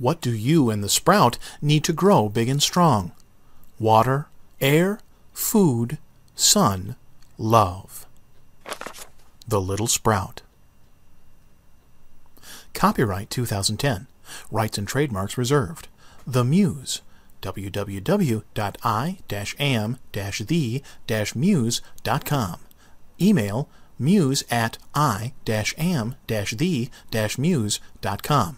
What do you and the sprout need to grow big and strong? Water, air, food, sun, love. The Little Sprout. Copyright 2010. Rights and trademarks reserved. The Muse. www.i-am-the-muse.com. Email muse@i-am-the-muse.com.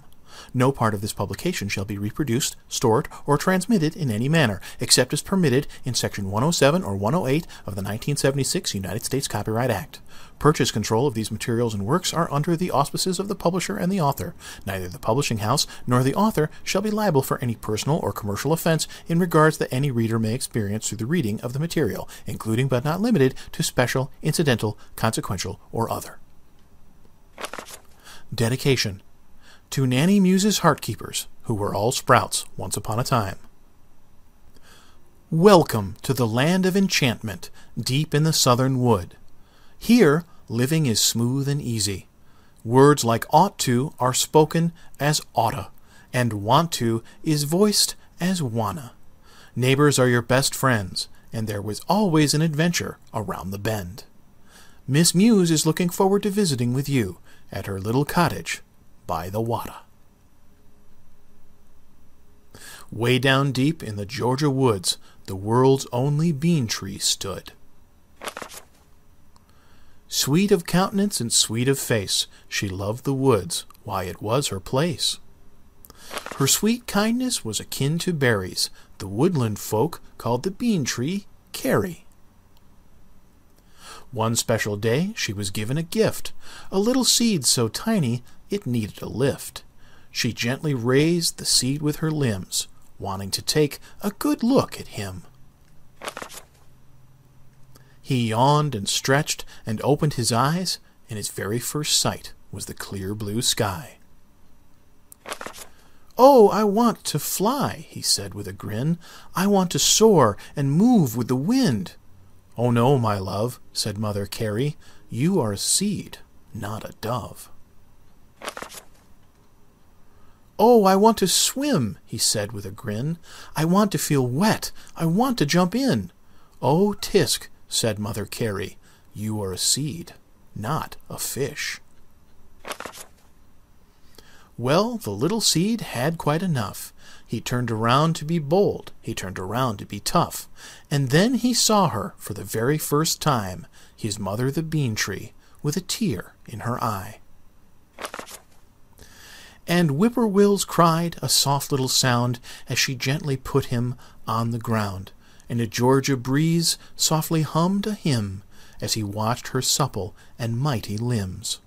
No part of this publication shall be reproduced, stored, or transmitted in any manner, except as permitted in Section 107 or 108 of the 1976 United States Copyright Act. Purchase control of these materials and works are under the auspices of the publisher and the author. Neither the publishing house nor the author shall be liable for any personal or commercial offense in regards that any reader may experience through the reading of the material, including but not limited to special, incidental, consequential, or other. Dedication. To Nanny Muse's heartkeepers, who were all sprouts once upon a time. Welcome to the land of enchantment, deep in the southern wood. Here, living is smooth and easy. Words like ought to are spoken as oughta, and want to is voiced as wanna. Neighbors are your best friends, and there was always an adventure around the bend. Miss Muse is looking forward to visiting with you at her little cottage by the water. Way down deep in the Georgia woods, the world's only bean tree stood. Sweet of countenance and sweet of face, she loved the woods, why it was her place. Her sweet kindness was akin to berries, the woodland folk called the bean tree Carrie. One special day she was given a gift, a little seed so tiny it needed a lift. She gently raised the seed with her limbs, wanting to take a good look at him. He yawned and stretched and opened his eyes, and his very first sight was the clear blue sky. "Oh, I want to fly," he said with a grin. "I want to soar and move with the wind." "Oh no, my love," said Mother Carey, "you are a seed, not a dove." "Oh, I want to swim," he said with a grin. "I want to feel wet. I want to jump in." "Oh, tisk," said Mother Carey, "you are a seed, not a fish." Well, the little seed had quite enough. He turned around to be bold, he turned around to be tough, and then he saw her for the very first time, his mother the bean tree, with a tear in her eye. And whippoorwills cried a soft little sound as she gently put him on the ground, and a Georgia breeze softly hummed a hymn as he watched her supple and mighty limbs.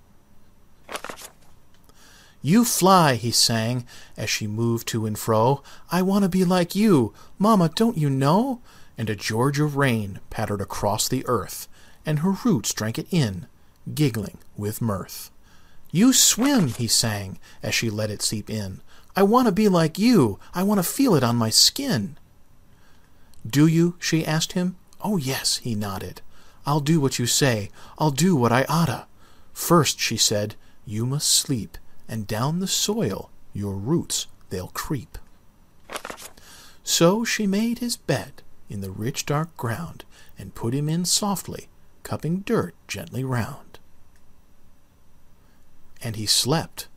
"You fly," he sang, as she moved to and fro. "I want to be like you, Mama, don't you know?" And a Georgia rain pattered across the earth, and her roots drank it in, giggling with mirth. "You swim," he sang, as she let it seep in. "I want to be like you. I want to feel it on my skin." "Do you?" she asked him. "Oh, yes," he nodded. "I'll do what you say. I'll do what I oughta." "First," she said, "you must sleep, and down the soil your roots they'll creep." So she made his bed in the rich dark ground, and put him in softly, cupping dirt gently round. And he slept,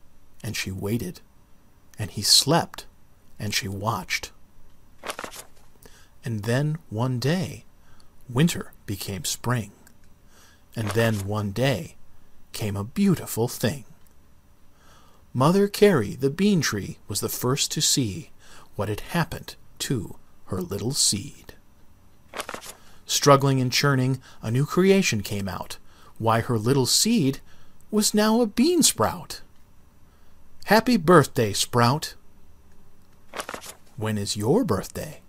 and she waited, and he slept, and she watched. And then one day, winter became spring. And then one day came a beautiful thing. Mother Carey, the bean tree, was the first to see what had happened to her little seed. Struggling and churning, a new creation came out. Why, her little seed was now a bean sprout. Happy birthday, Sprout! When is your birthday?